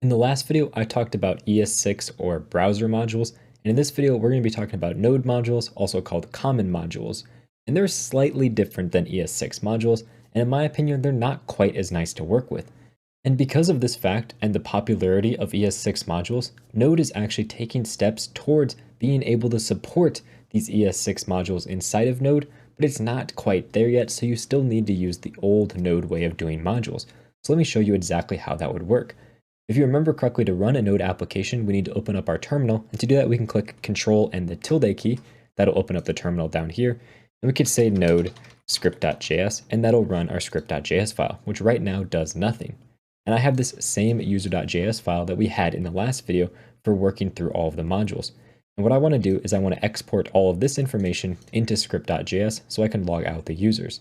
In the last video, I talked about ES6 or browser modules, and in this video, we're going to be talking about node modules, also called common modules. And they're slightly different than ES6 modules, and in my opinion, they're not quite as nice to work with. And because of this fact and the popularity of ES6 modules, Node is actually taking steps towards being able to support these ES6 modules inside of Node, but it's not quite there yet, so you still need to use the old Node way of doing modules. So let me show you exactly how that would work. If you remember correctly, to run a Node application, we need to open up our terminal. And to do that, we can click Control and the tilde key. That'll open up the terminal down here. And we could say node script.js, and that'll run our script.js file, which right now does nothing. And I have this same user.js file that we had in the last video for working through all of the modules. And what I want to do is I want to export all of this information into script.js so I can log out the users.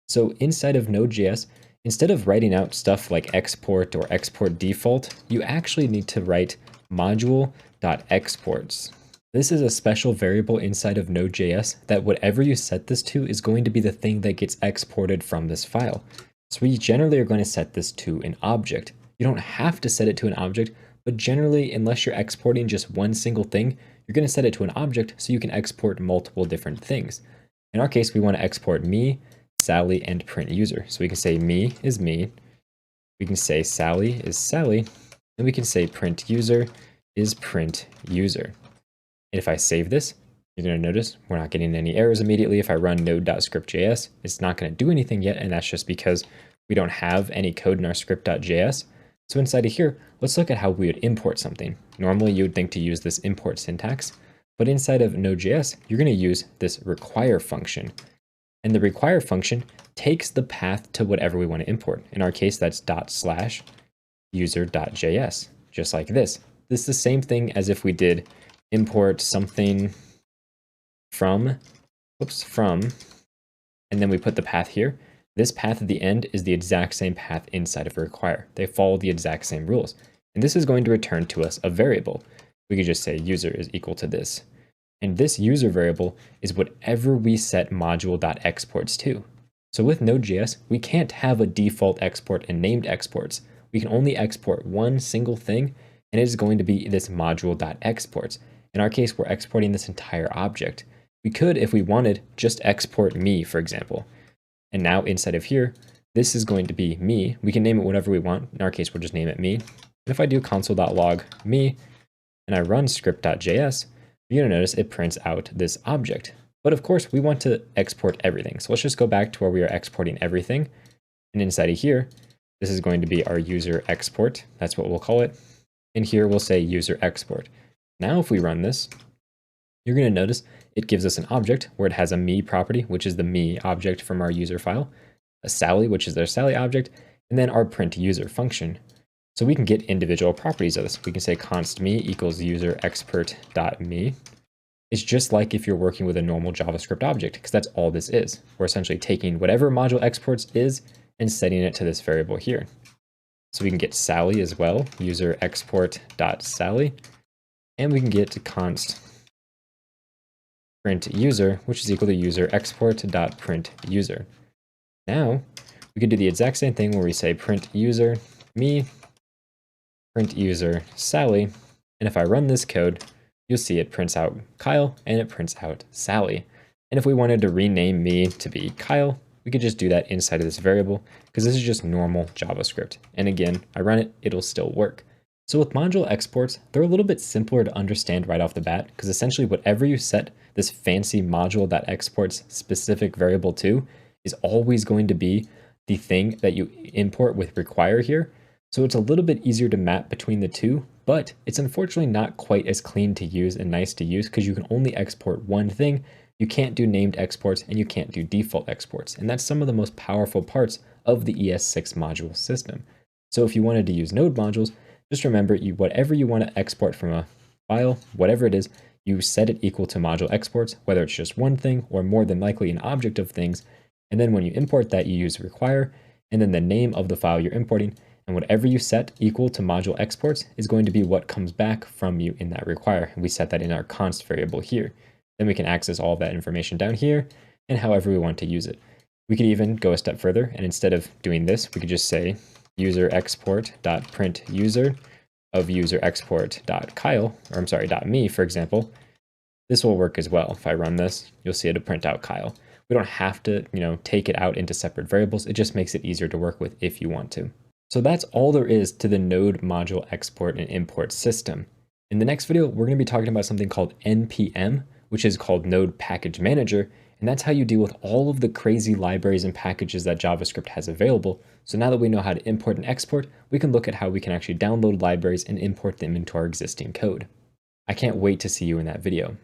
So inside of Node.js, instead of writing out stuff like export or export default, you actually need to write module.exports. This is a special variable inside of Node.js that whatever you set this to is going to be the thing that gets exported from this file. So we generally are going to set this to an object. You don't have to set it to an object, but generally, unless you're exporting just one single thing, you're going to set it to an object so you can export multiple different things. In our case, we want to export me, Sally, and print user. So we can say me is me, we can say Sally is Sally, and we can say print user is print user. And if I save this, you're going to notice we're not getting any errors immediately. If I run node.script.js, it's not going to do anything yet, and that's just because we don't have any code in our script.js. So inside of here, let's look at how we would import something. Normally, you would think to use this import syntax, but inside of Node.js, you're going to use this require function. And the require function takes the path to whatever we want to import. In our case, that's /user.js, just like this. This is the same thing as if we did import something from, and then we put the path here. This path at the end is the exact same path inside of require. They follow the exact same rules. And this is going to return to us a variable. We could just say user is equal to this. And this user variable is whatever we set module.exports to. So with Node.js, we can't have a default export and named exports. We can only export one single thing, and it is going to be this module.exports. In our case, we're exporting this entire object. We could, if we wanted, just export me, for example. And now inside of here, this is going to be me. We can name it whatever we want. In our case, we'll just name it me. And if I do console.log me, and I run script.js, you're going to notice it prints out this object. But of course, we want to export everything. So let's just go back to where we are exporting everything. And inside of here, this is going to be our user export. That's what we'll call it. And here we'll say user export. Now if we run this, you're going to notice it gives us an object where it has a me property, which is the me object from our user file, a Sally, which is their Sally object, and then our print user function. So we can get individual properties of this. We can say const me equals user expert.me. It's just like if you're working with a normal JavaScript object, because that's all this is. We're essentially taking whatever module exports is and setting it to this variable here. So we can get Sally as well, user export.sally, and we can get const print user, which is equal to user export.print user. Now we could do the exact same thing where we say print user me, print user Sally, and if I run this code, you'll see it prints out Kyle and it prints out Sally. And if we wanted to rename me to be Kyle, we could just do that inside of this variable because this is just normal JavaScript. And again, I run it, it'll still work. So with module exports, they're a little bit simpler to understand right off the bat because essentially whatever you set this fancy module.exports specific variable to is always going to be the thing that you import with require here. So it's a little bit easier to map between the two, but it's unfortunately not quite as clean to use and nice to use because you can only export one thing. You can't do named exports and you can't do default exports. And that's some of the most powerful parts of the ES6 module system. So if you wanted to use node modules, just remember whatever you want to export from a file, whatever it is, you set it equal to module exports, whether it's just one thing or more than likely an object of things. And then when you import that, you use require and then the name of the file you're importing. And whatever you set equal to module exports is going to be what comes back from you in that require. And we set that in our const variable here. Then we can access all of that information down here and however we want to use it. We could even go a step further, and instead of doing this, we could just say user export.print user, of user export.kyle, or I'm sorry, .me, for example, this will work as well. If I run this, you'll see it'll print out Kyle. We don't have to, take it out into separate variables. It just makes it easier to work with if you want to. So that's all there is to the Node module export and import system. In the next video, we're going to be talking about something called NPM, which is called Node Package Manager. And that's how you deal with all of the crazy libraries and packages that JavaScript has available. So now that we know how to import and export, we can look at how we can actually download libraries and import them into our existing code. I can't wait to see you in that video.